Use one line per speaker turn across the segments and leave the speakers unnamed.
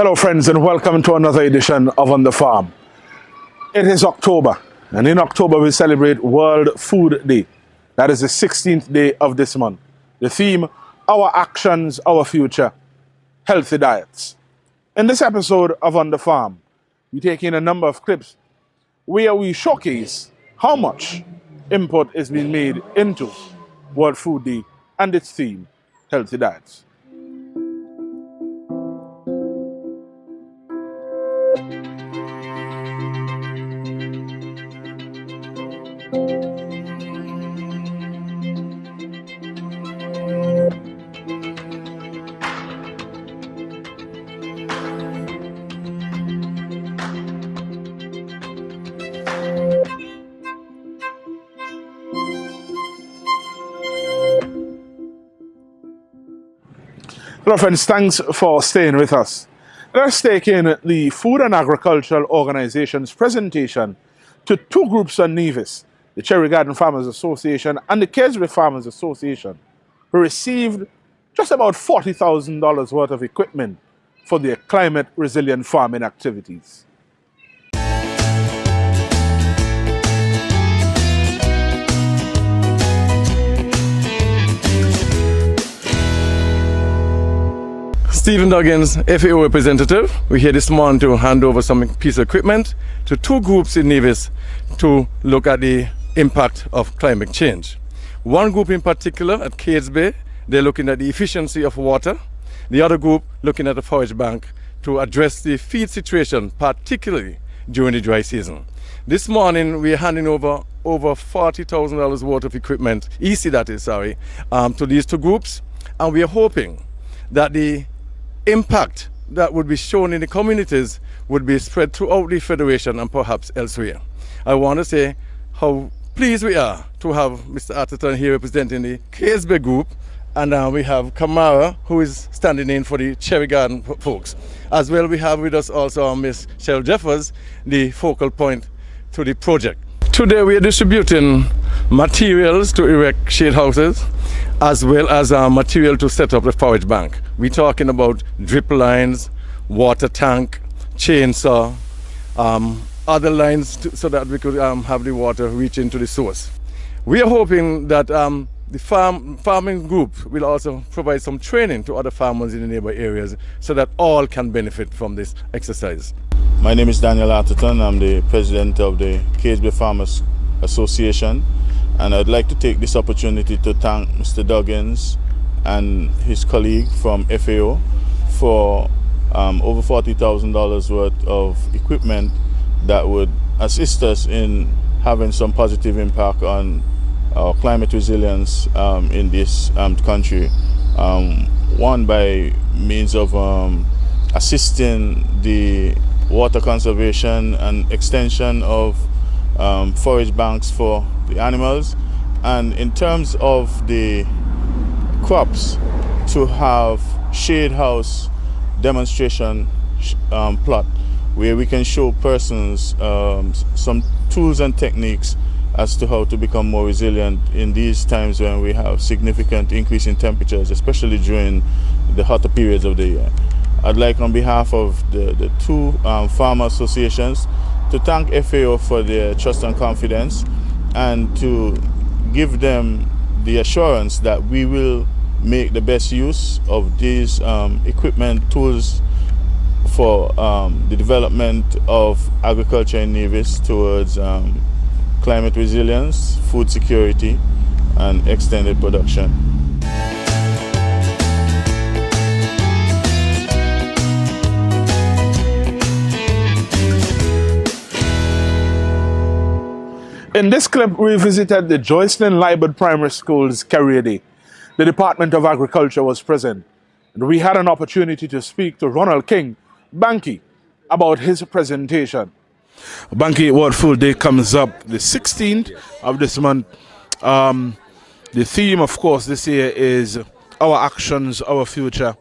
Hello friends, and welcome to another edition of On the Farm. It is October, and in October we celebrate World Food Day. That is the 16th day of this month. The theme, Our Actions, Our Future, Healthy Diets. In this episode of On the Farm, we take in a number of clips where we showcase how much input is being made into World Food Day and its theme, Healthy Diets. Hello friends, thanks for staying with us. Let's take in the Food and Agricultural Organization's presentation to two groups on Nevis, the Cherry Garden Farmers Association and the Keswick Farmers Association, who received just about $40,000 worth of equipment for their climate resilient farming activities.
Stephen Duggins, FAO representative. We're here this morning to hand over some piece of equipment to two groups in Nevis to look at the impact of climate change. One group in particular at Cades Bay, they're looking at the efficiency of water. The other group looking at the forage bank to address the feed situation, particularly during the dry season. This morning we're handing over $40,000 worth of equipment, to these two groups, and we are hoping that the impact that would be shown in the communities would be spread throughout the Federation and perhaps elsewhere. I want to say how pleased we are to have Mr. Atherton here representing the Keswick group, and we have Kamara, who is standing in for the Cherry Garden folks. As well, we have with us also Miss Cheryl Jeffers, the focal point to the project. Today we are distributing materials to erect shade houses, as well as material to set up the forage bank. We're talking about drip lines, water tank, chainsaw, other lines so that we could have the water reach into the source. We are hoping that the farming group will also provide some training to other farmers in the neighbor areas so that all can benefit from this exercise.
My name is Daniel Atherton. I'm the president of the Keswick Farmers Association, and I'd like to take this opportunity to thank Mr. Duggins and his colleague from FAO for over $40,000 worth of equipment that would assist us in having some positive impact on our climate resilience in this country. One by means of assisting the water conservation and extension of forage banks for the animals, and in terms of the crops, to have shade house demonstration plot where we can show persons some tools and techniques as to how to become more resilient in these times when we have significant increase in temperatures, especially during the hotter periods of the year. I'd like, on behalf of the two farmer associations, to thank FAO for their trust and confidence, and to give them the assurance that we will make the best use of these equipment tools for the development of agriculture in Nevis towards climate resilience, food security, and extended production.
In this clip, we visited the Joycelyn Liebert Primary School's career day. The Department of Agriculture was present, and we had an opportunity to speak to Ronald King, Banky, about his presentation. Banky, World Food Day comes up the 16th of this month. The theme, of course, this year is Our Actions, Our Future,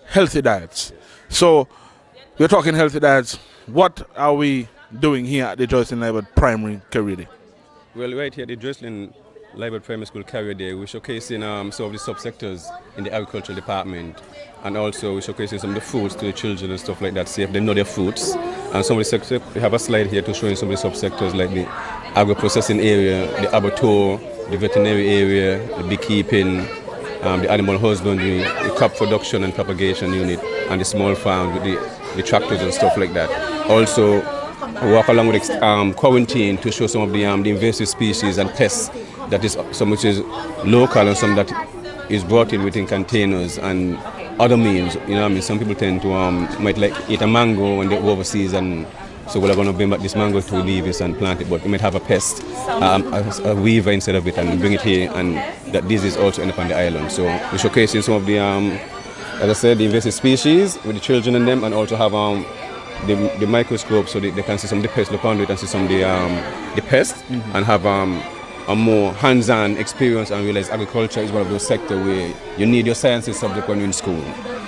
Healthy Diets. So, we're talking healthy diets. What are we doing here at the Joycelyn Liebert Primary Career Day?
Well, right here at the Joycelyn Library Primary School Career Day, we're showcasing some of the subsectors in the agricultural department, and also we're showcasing some of the fruits to the children and stuff like that, see if they know their fruits. And some of the sectors, we have a slide here to show you some of the subsectors like the agro-processing area, the abattoir, the veterinary area, the beekeeping, the animal husbandry, the crop production and propagation unit, and the small farms with the tractors and stuff like that. Also, we work along with quarantine to show some of the invasive species and pests. That is some which is local and some that is brought in within containers and other means. You know what I mean? Some people tend to might like eat a mango when they go overseas, and so we're going to bring back this mango to Nevis and plant it, but we might have a pest, a weaver instead of it, and bring it here, and that disease also end up on the island. So we're showcasing some of the, as I said, the invasive species with the children in them, and also have the microscope so they can see some of the pests, look under it and see some of the pests, and have a more hands-on experience and realize agriculture is one of those sectors where you need your sciences subject when you're in school.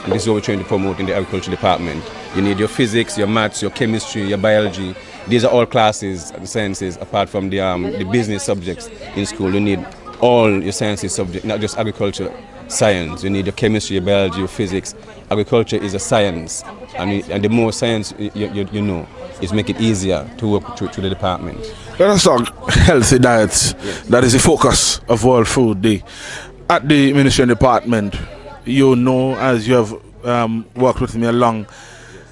And this is what we're trying to promote in the agriculture department. You need your physics, your maths, your chemistry, your biology. These are all classes and sciences apart from the business subjects in school. You need all your sciences subjects, not just agriculture, science. You need your chemistry, your biology, your physics. Agriculture is a science, and the more science you know, is make it easier to work through the department.
Let us talk healthy diets.
Yes.
That is the focus of World Food Day. At the Ministry and Department, you know, as you have worked with me along,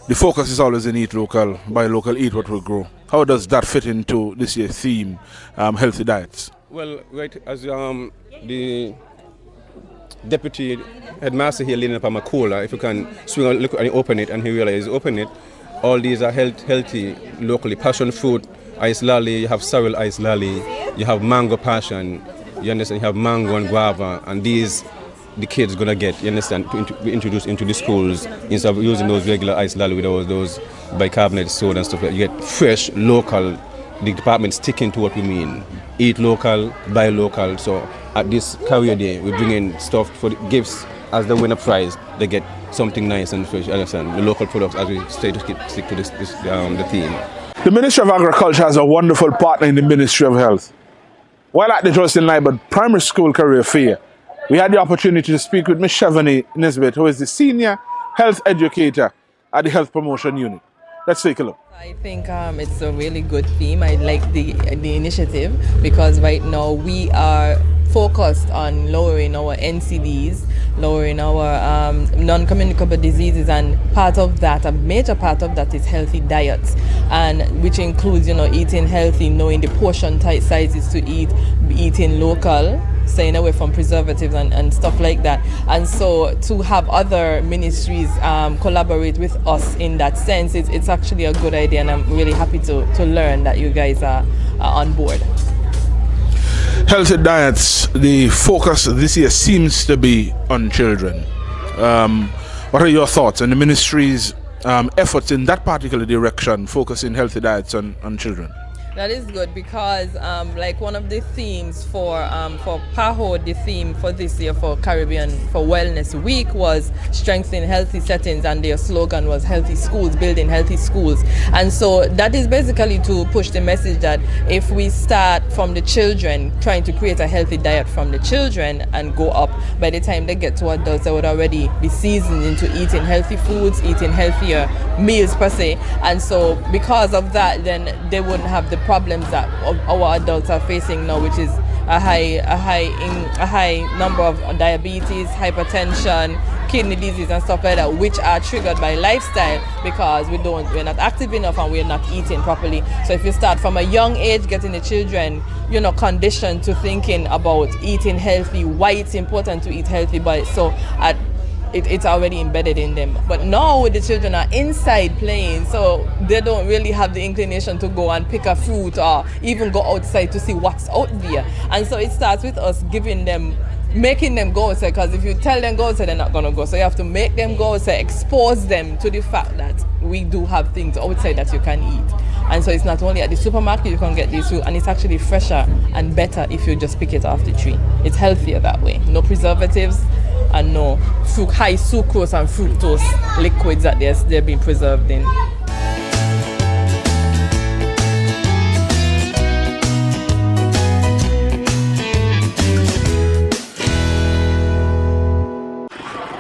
the focus is always in eat local, buy local, eat what we grow. How does that fit into this year's theme, healthy diets?
Well, right, as the deputy headmaster here leading up on Makola, if you can swing a look and open it, and he realizes open it, all these are healthy locally. Passion fruit, ice lolly, you have sorrel ice lolly, you have mango passion, you understand, you have mango and guava, and these the kids gonna get, you understand, to be introduced into the schools instead of using those regular ice lolly with those bicarbonate soda and stuff like that. You get fresh, local. The department sticking to what we mean. Eat local, buy local. So at this career day, we bring in stuff for the gifts as they win a prize. They get something nice and fresh, understand, the local products as we stay to stick to the theme.
The Ministry of Agriculture has a wonderful partner in the Ministry of Health. While at the Joycelyn Library Primary School Career Fair, we had the opportunity to speak with Ms. Shavani Nisbet, who is the Senior Health Educator at the Health Promotion Unit. Let's take a look.
I think it's a really good theme. I like the initiative because right now we are focused on lowering our NCDs, lowering our non-communicable diseases, and part of that, a major part of that is healthy diets, and which includes, you know, eating healthy, knowing the portion type sizes to eat, eating local, staying away from preservatives and stuff like that. And so to have other ministries collaborate with us in that sense, it's actually a good idea, and I'm really happy to learn that you guys are on board.
Healthy diets, the focus this year seems to be on children. What are your thoughts on the ministry's efforts in that particular direction, focusing healthy diets on children?
That is good because like one of the themes for PAHO, the theme for this year for Caribbean for Wellness Week was strengthening healthy settings, and their slogan was healthy schools, building healthy schools. And so that is basically to push the message that if we start from the children, trying to create a healthy diet from the children and go up, by the time they get to adults, they would already be seasoned into eating healthy foods, eating healthier meals per se. And so because of that, then they wouldn't have the problems that our adults are facing now, which is a high number of diabetes, hypertension, kidney disease and stuff like that, which are triggered by lifestyle because we're not active enough and we're not eating properly. So if you start from a young age, getting the children, you know, conditioned to thinking about eating healthy, why it's important to eat healthy, but so it's already embedded in them. But now the children are inside playing, so they don't really have the inclination to go and pick a fruit or even go outside to see what's out there. And so it starts with us making them go outside, because if you tell them go outside, they're not going to go. So you have to make them go outside, expose them to the fact that we do have things outside that you can eat. And so it's not only at the supermarket you can get this fruit, and it's actually fresher and better if you just pick it off the tree. It's healthier that way. No preservatives and no high sucrose and fructose liquids that they're being preserved in.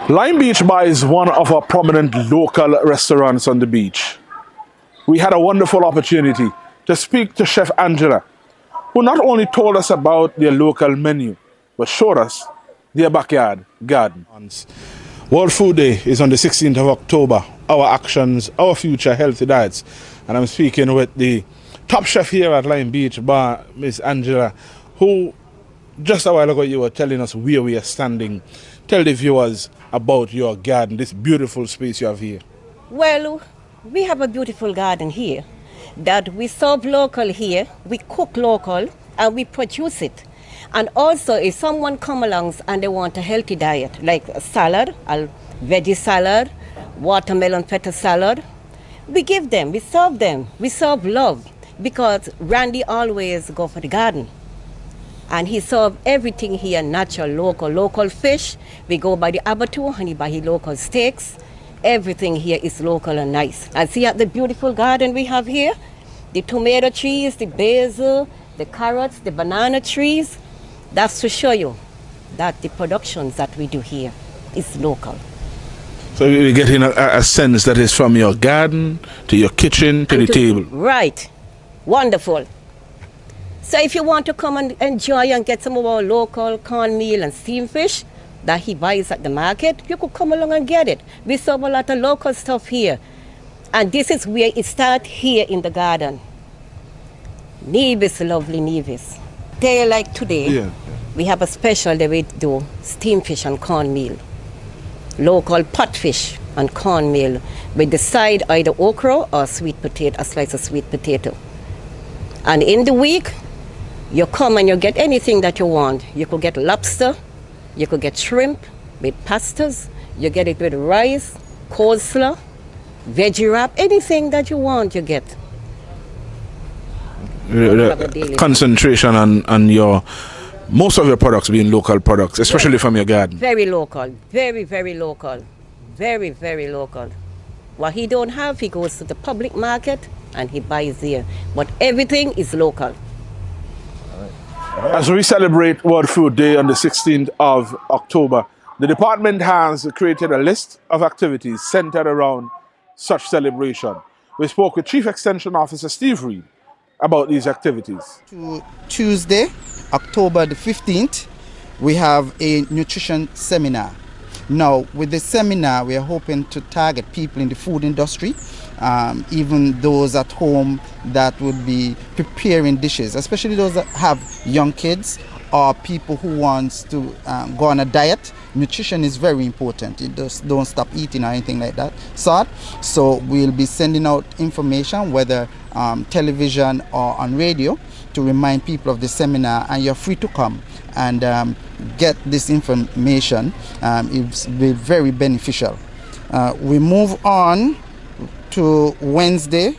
Lime Beach Bar is one of our prominent local restaurants on the beach. We had a wonderful opportunity to speak to Chef Angela, who not only told us about their local menu, but showed us their backyard garden. World Food Day is on the 16th of October. Our actions, our future, healthy diets. And I'm speaking with the top chef here at Lime Beach Bar, Miss Angela, who just a while ago you were telling us where we are standing. Tell the viewers about your garden, this beautiful space you have here.
Well, we have a beautiful garden here that we serve local here, we cook local, and we produce it. And also, if someone come along and they want a healthy diet, like a salad, a veggie salad, watermelon feta salad, we give them, we serve love, because Randy always go for the garden. And he serve everything here natural, local fish. We go by the abattoir and he buy his local steaks. Everything here is local and nice. And see at the beautiful garden we have here, the tomato trees, the basil, the carrots, the banana trees. That's to show you that the productions that we do here is local.
So you're getting a sense that is from your garden to your kitchen to the table.
Right. Wonderful. So if you want to come and enjoy and get some of our local cornmeal and steamed fish that he buys at the market, you could come along and get it. We serve a lot of local stuff here. And this is where it starts, here in the garden. Nevis, lovely Nevis. Day like today, we have a special that we do steamed fish and cornmeal. Local pot fish and cornmeal with the side either okra or sweet potato, a slice of sweet potato. And in the week, you come and you get anything that you want. You could get lobster, you could get shrimp with pastas, you get it with rice, coleslaw, veggie wrap, anything that you want you get.
Concentration on your, most of your products being local products, especially from your garden.
Very local, very, very local, very, very local. What he don't have, he goes to the public market and he buys there. But everything is local.
As we celebrate World Food Day on the 16th of October, the department has created a list of activities centered around such celebration. We spoke with Chief Extension Officer Steve Reed about these activities.
To Tuesday, October the 15th, we have a nutrition seminar. Now, with this seminar, we are hoping to target people in the food industry, even those at home that would be preparing dishes, especially those that have young kids or people who wants to go on a diet. Nutrition is very important. It just don't stop eating or anything like that. So we'll be sending out information, whether television or on radio, to remind people of the seminar, and you're free to come and get this information. It's very beneficial. We move on to Wednesday,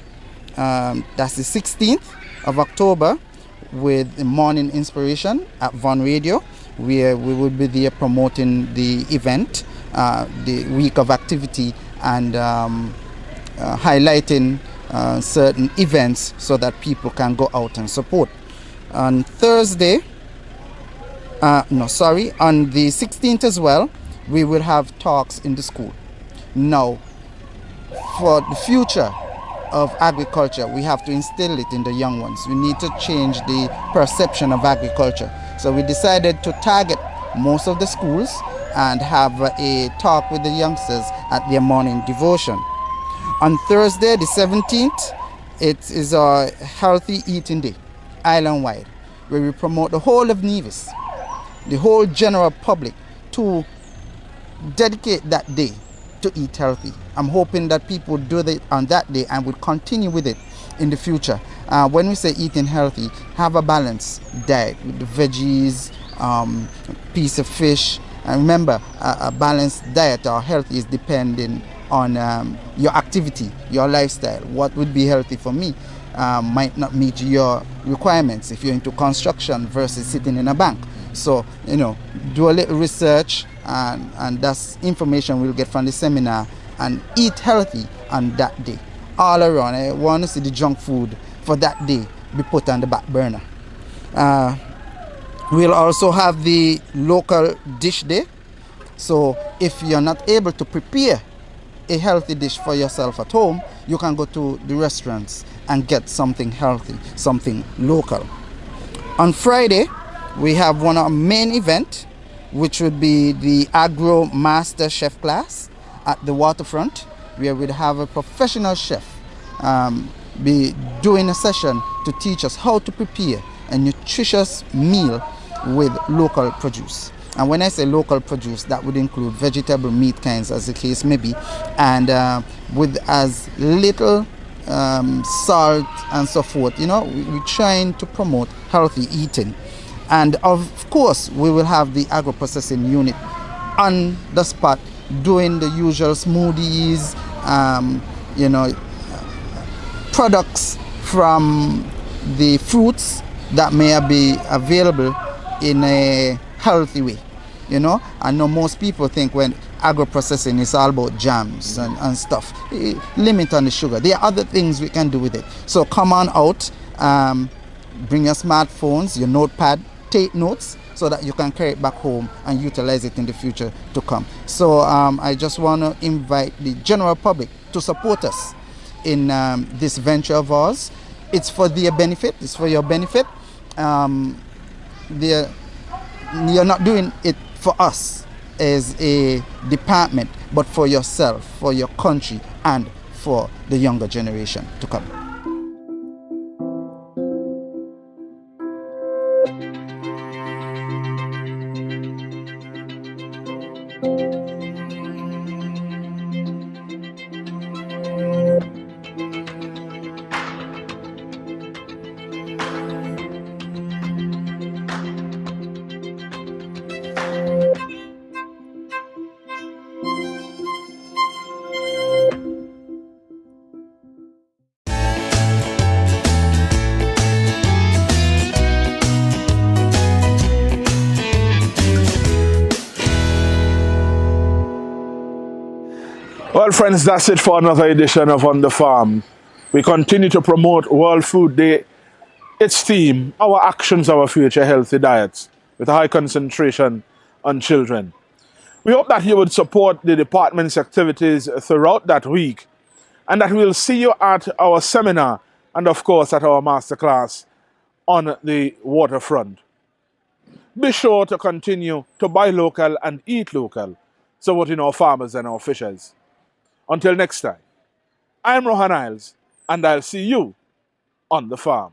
that's the 16th of October, with the morning inspiration at Von Radio, where we will be there promoting the event, the week of activity, and highlighting certain events so that people can go out and support. On Thursday, on the 16th as well, we will have talks in the school. Now, for the future of agriculture, we have to instill it in the young ones. We need to change the perception of agriculture. So we decided to target most of the schools and have a talk with the youngsters at their morning devotion. On Thursday, the 17th, it is our healthy eating day, island-wide, where we promote the whole of Nevis, the whole general public, to dedicate that day to eat healthy. I'm hoping that people do that on that day and will continue with it in the future. When we say eating healthy, have a balanced diet with the veggies, piece of fish. And remember, a balanced diet or healthy is depending on your activity, your lifestyle. What would be healthy for me might not meet your requirements if you're into construction versus sitting in a bank. So, do a little research, and that's information we'll get from the seminar, and eat healthy on that day. All around, I want to see the junk food for that day be put on the back burner. We'll also have the local dish day. So if you're not able to prepare a healthy dish for yourself at home, you can go to the restaurants and get something healthy, something local. On Friday, we have one of our main event, which would be the Agro Master Chef class at the waterfront, where we'd have a professional chef be doing a session to teach us how to prepare a nutritious meal with local produce. And when I say local produce, that would include vegetable, meat kinds, as the case may be, and with as little salt and so forth. You know, we're trying to promote healthy eating. And of course, we will have the agro-processing unit on the spot doing the usual smoothies, you know, products from the fruits that may be available in a healthy way. You know, I know most people think when agro-processing is all about jams and stuff. Limit on the sugar. There are other things we can do with it. So come on out, bring your smartphones, your notepad, take notes so that you can carry it back home and utilize it in the future to come. So I just want to invite the general public to support us in this venture of ours. It's for their benefit, it's for your benefit. You're not doing it for us as a department, but for yourself, for your country, and for the younger generation to come.
Well, friends, that's it for another edition of On the Farm. We continue to promote World Food Day. Its theme, Our Actions, Our Future, Healthy Diets, with a high concentration on children. We hope that you would support the department's activities throughout that week and that we'll see you at our seminar and, of course, at our masterclass on the waterfront. Be sure to continue to buy local and eat local, supporting our farmers and our fishers. Until next time, I'm Rohan Isles, and I'll see you on the farm.